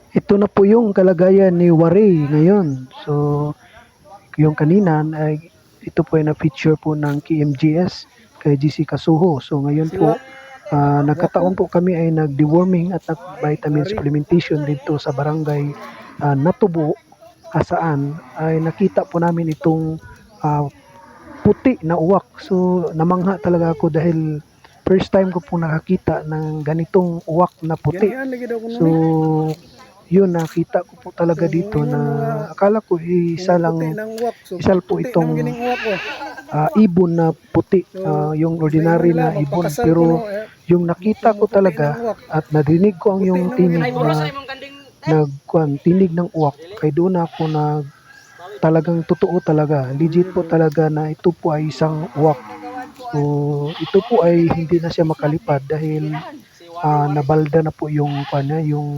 Ito na po yung kalagayan ni Waray ngayon. So, yung kanina ay ito po ay na-feature po ng KMGS kay GC Kasuho. So ngayon po, nagkataon po kami ay nag-deworming at nag-vitamin supplementation dito sa barangay Natubo, saan ay nakita po namin itong ah, puti na uwak. So namangha talaga ako dahil first time ko po nakakita ng ganitong uwak na puti. So yun, nakita ko po talaga dito na akala ko isa po itong ibon na puti, yung ordinary na ibon. Pero yung nakita ko talaga at nadinig ko ang yung tinig na tinig ng uwak, kay doon ako na talagang totoo talaga, legit po talaga na ito po ay isang uwak. So ito po ay hindi na siya makalipad dahil nabalda na po yung yung